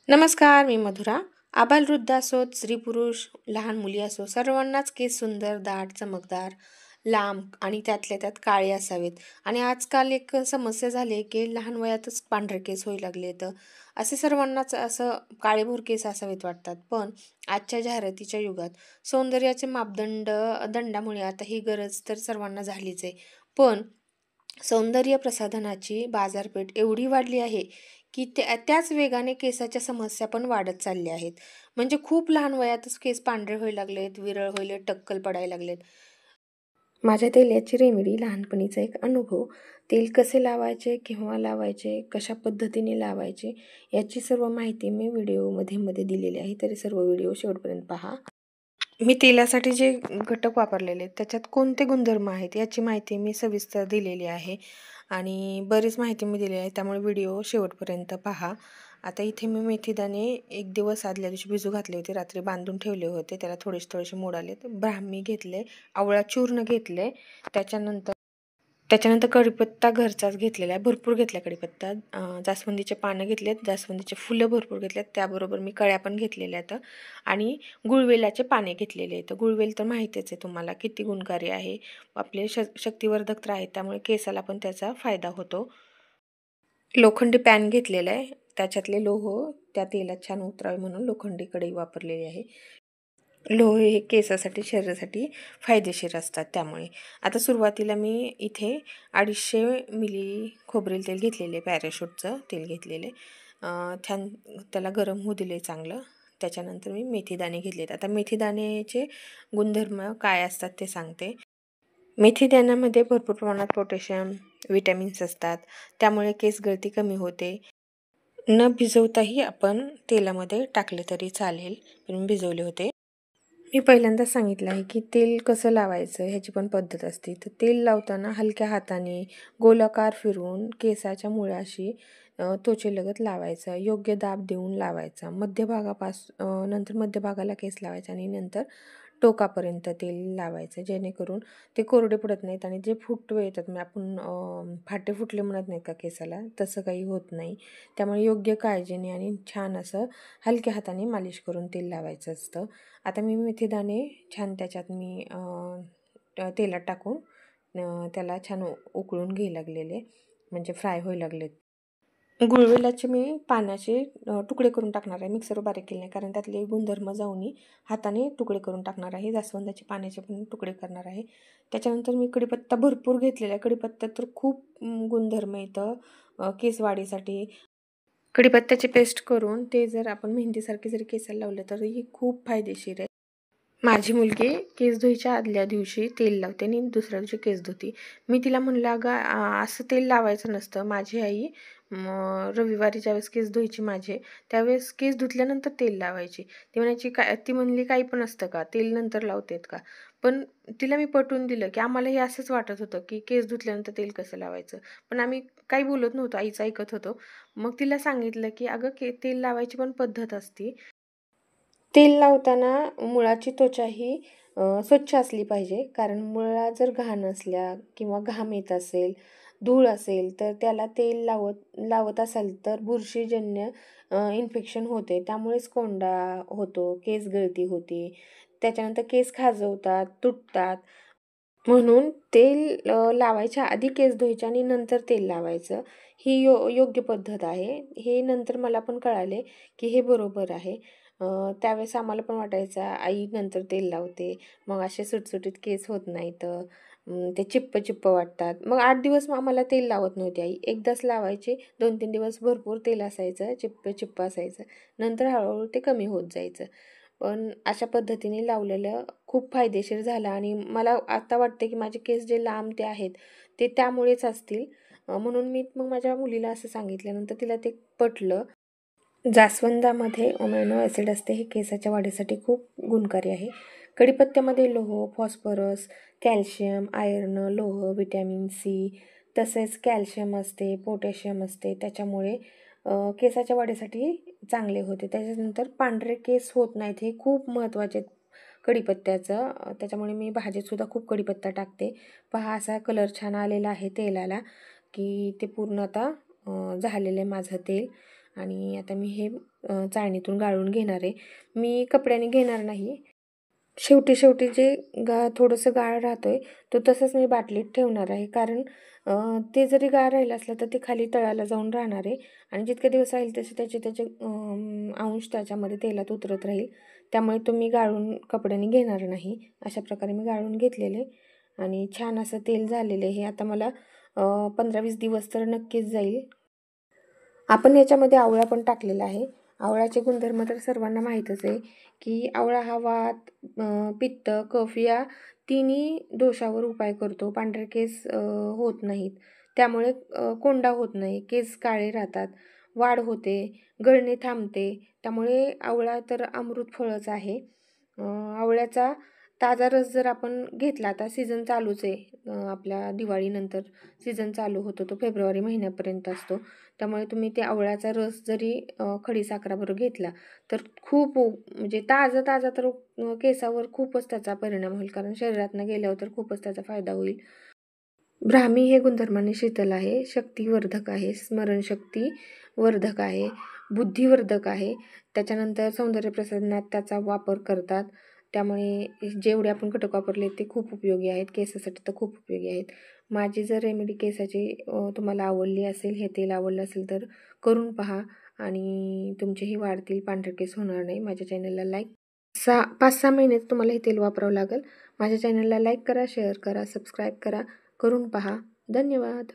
नमस्कार, मी मधुरा. आबालवृद्ध असोत, स्त्री-पुरुष, लहान मुली असो, सर्वांनाच केस सुंदर, दाट, चमकदार, लांब आणि त्यातल्या त्यात काळे असावेत. आणि आजकाल एक समस्या झाली आहे, की लहान वयातच पांढरे केस होऊ लागलेत. असे सर्वांनाच असं काळेभोर केस असावेत वाटतात. पण आजच्या जाहिरातीच्या युगात सौंदर्याचे दंडामुळे आता ही गरज तर सर्वांना झालीच आहे. पण सौंदर्य प्रसाधनाची बाजारपेठ एवढी वाढली आहे, की त्याच वेगाने केसाच्या समस्या पण वाढत चालल्या आहेत. म्हणजे खूप लहान वयातच केस पांढरे व्हायला लागलेत, विरळ व्हायले, टक्कल पडायला लागलेत. माझ्या तेलाची रेमेडी लहानपणीचा एक अनुभव. तेल कसे लावायचे, केव्हा लावायचे, कशा पद्धतीने लावायचे याची सर्व माहिती मी व्हिडिओमध्ये मध्ये दिलेली आहे. तरी सर्व व्हिडिओ शेवटपर्यंत पहा. मी तेलासाठी जे घटक वापरलेले आहेत त्याच्यात कोणते गुणधर्म आहेत याची माहिती मी सविस्तर दिलेली आहे आणि बरीच माहिती मी दिली आहे, त्यामुळे व्हिडिओ शेवटपर्यंत पहा. आता इथे मी मेथीदाणे एक दिवस आदल्या दिवशी भिजू घातले होते, रात्री बांधून ठेवले होते. त्याला थोडेसे थोडेसे मोड आले. ब्राह्मी घेतले, आवळा चूर्ण घेतले, त्याच्यानंतर त्याच्यानंतर कढीपत्ता घरचाच घेतलेला आहे, भरपूर घेतला कढीपत्ता. जास्वंदीचे पानं घेतलेत, जास्वंदीचे फुलं भरपूर घेतलेत, त्याबरोबर मी कळ्या पण घेतलेल्या आहेत आणि गुळवेलाचे पाने घेतलेले आहेत. गुळवेल तर माहितीच आहे तुम्हाला किती गुणकारी आहे. आपले शक्तिवर्धक तर आहे, त्यामुळे केसाला पण त्याचा फायदा होतो. लोखंडी पॅन घेतलेला आहे, त्याच्यातले लोह त्या तेलात छान उतरावे म्हणून लोखंडी कढई वापरलेली आहे. लोह हे केसासाठी, शरीरासाठी फायदेशीर असतात. त्यामुळे आता सुरुवातीला मी इथे 250 मिली खोबरेल तेल घेतलेले, पॅराशूटचं तेल घेतलेले. छान त्याला गरम होऊ दिले चांगलं. त्याच्यानंतर मी मेथीदाणे घेतलेत. आता मेथीदाण्याचे गुणधर्म काय असतात ते सांगते. मेथीदाण्यामध्ये भरपूर प्रमाणात पोटॅशियम, विटॅमिन्स असतात, त्यामुळे केस गळती कमी होते. न भिजवताही आपण तेलामध्ये टाकले तरी चालेल, पण मी भिजवले होते. मी पहिल्यांदाच सांगितलं आहे की तेल कसं लावायचं ह्याची पण पद्धत असते. तर तेल लावताना हलक्या हाताने गोलाकार फिरवून केसाच्या मुळाशी त्वचेलगत लावायचं, योग्य दाब देऊन लावायचा. नंतर मध्यभागाला केस लावायचा आणि नंतर टोकापर्यंत तेल लावायचं, जेणेकरून ते कोरडे पडत नाहीत आणि जे फुटवे येतात, म्हणजे आपण फाटे फुटले म्हणत नाही का केसाला, तसं काही होत नाही. त्यामुळे योग्य काळजीने आणि छान असं हलक्या हाताने मालिश करून तेल लावायचं असतं. आता मी मेथीदाणे छान त्याच्यात मी तेलात टाकून त्याला छान उकळून घ्यायला लागलेले, म्हणजे फ्राय व्हायला लागलेत. गुळवेलाचे मी पानाचे तुकडे करून टाकणार आहे, मिक्सरवर बारीक केले नाही, कारण त्यातले गुणधर्म जाऊन हाताने तुकडे करून टाकणार आहे. जास्वंदाचे पाण्याचे पण तुकडे करणार आहे. त्याच्यानंतर मी कढीपत्ता भरपूर घेतलेला आहे. कढीपत्त्यात तर खूप गुणधर्म येतं केस वाढीसाठी. कढीपत्त्याची पेस्ट करून ते जर आपण मेहंदीसारखे जरी केसाला लावलं तर ही खूप फायदेशीर आहे. माझी मुलगी केस धुईच्या आदल्या दिवशी तेल लावते आणि दुसऱ्या दिवशी केस धुते. मी तिला म्हणलं, अगं असं तेल लावायचं नसतं. माझी आई रविवारी ज्यावेळेस केस धुवायची माझे, त्यावेळेस केस धुतल्यानंतर तेल लावायची. ती म्हणली काही पण असतं का, तेल नंतर लावतेत का? पण तिला मी पटवून दिलं की आम्हाला हे असंच वाटत होतं की केस धुतल्यानंतर तेल कसं लावायचं, पण आम्ही काही बोलत नव्हतो, आईचं ऐकत होतो. मग तिला सांगितलं की अगं तेल लावायची पण पद्धत असते. तेल लावताना मुळाची त्वचा ही स्वच्छ असली पाहिजे, कारण मुळा जर घाण असल्या किंवा घाम येत असेल, धूळ असेल, तर त्याला तेल लावत असाल तर बुरशीजन्य इन्फेक्शन होते, त्यामुळेच कोंडा होतो, केस गळती होते, त्याच्यानंतर केस खाजवतात, तुटतात. म्हणून तेल लावायच्या आधी केस धुवायचे आणि नंतर तेल लावायचं, ही योग्य पद्धत आहे. हे नंतर मला पण कळाले की हे बरोबर आहे. त्यावेळेस आम्हाला पण वाटायचं आई नंतर तेल लावते, मग असे सुटसुटीत केस होत नाहीत, ते चिप्प वाटतात. मग 8 दिवस मग आम्हाला तेल लावत नव्हती आई, एकदाच लावायचे. 2-3 दिवस भरपूर तेल असायचं, चिप्प असायचं, नंतर हळूहळू ते कमी होत जायचं. पण अशा पद्धतीने लावलेलं खूप फायदेशीर झालं आणि मला आता वाटते की माझे केस जे लांब ते आहेत ते त्यामुळेच असतील. म्हणून मी मग माझ्या मुलीला असं सांगितल्यानंतर तिला ते पटलं. जास्वंदामध्ये अमायनो ॲसिड असते, हे केसाच्या वाढीसाठी खूप गुणकारी आहे. कढीपत्त्यामध्ये लोह, फॉस्फरस, कॅल्शियम, आयर्न, लोह, विटॅमिन सी, तसेच कॅल्शियम असते, पोटॅशियम असते, त्याच्यामुळे केसाच्या वाढीसाठी चांगले होते. त्याच्यानंतर पांढरे केस होत नाहीत, हे खूप महत्त्वाचे आहेत कढीपत्त्याचं. त्याच्यामुळे मी भाजीतसुद्धा खूप कढीपत्ता टाकते. पहा असा कलर छान आलेला आहे तेलाला, की ते पूर्ण आता झालेलं आहे माझं तेल. आणि आता मी हे चाळणीतून गाळून घेणार आहे. मी कपड्याने घेणार नाही. शेवटी शेवटी जे थोडंसं गाळ राहतोय तो तसंच मी बाटलीत ठेवणार आहे. कारण ते जरी गाळ राहिलं असलं तर ते खाली तळाला जाऊन राहणार आहे आणि जितके दिवस राहील तसे त्याचे अंश त्याच्यामध्ये तेलात उतरत राहील. त्यामुळे तो मी गाळून कपड्याने घेणार नाही. अशा प्रकारे मी गाळून घेतलेले आणि छान असं तेल झालेलं आहे. हे आता मला 15-20 दिवस तर नक्कीच जाईल. आपण याच्यामध्ये आवळा पण टाकलेला आहे. आवळ्याचे गुणधर्म तर सर्वांना माहीतच आहे, की आवळा हा वात, पित्त, कफ या तिन्ही दोषावर उपाय करतो. पांढरे केस होत नाहीत. त्यामुळे कोंडा होत नाही, केस काळे राहतात, वाढ होते, गळणे थांबते. त्यामुळे आवळा तर अमृत फळच आहे. आवळ्याचा ताजा रस जर आपण घेतला, आता सीझन चालूच आहे. आपल्या दिवाळीनंतर सीझन चालू होतो, तो फेब्रुवारी महिन्यापर्यंत असतो. त्यामुळे तुम्ही ते आवळ्याचा रस जरी खडीसाखराबरोबर घेतला तर खूप म्हणजे ताजा ताजा तर केसावर खूपच त्याचा परिणाम होईल. कारण शरीरातनं गेल्यावर तर खूपच त्याचा फायदा होईल. ब्राह्मी हे गुणधर्माने शीतल आहे, शक्तिवर्धक आहे, स्मरणशक्ती वर्धक आहे, बुद्धिवर्धक आहे. त्याच्यानंतर सौंदर्य प्रसाधनात त्याचा वापर करतात. त्यामुळे जेवढे आपण घटक वापरले ते खूप उपयोगी आहेत. केसासाठी तर खूप उपयोगी आहेत. माझी जर रेमेडी केसाची तुम्हाला आवडली असेल, हे तेल आवडलं असेल तर करून पहा आणि तुमचेही वाढतील, पांढरे केस होणार नाही. माझ्या चॅनलला लाईक 5-6 महिन्यात तुम्हाला हे तेल वापरावं लागेल. माझ्या चॅनलला लाईक करा, शेअर करा, सबस्क्राईब करा, करून पहा. धन्यवाद.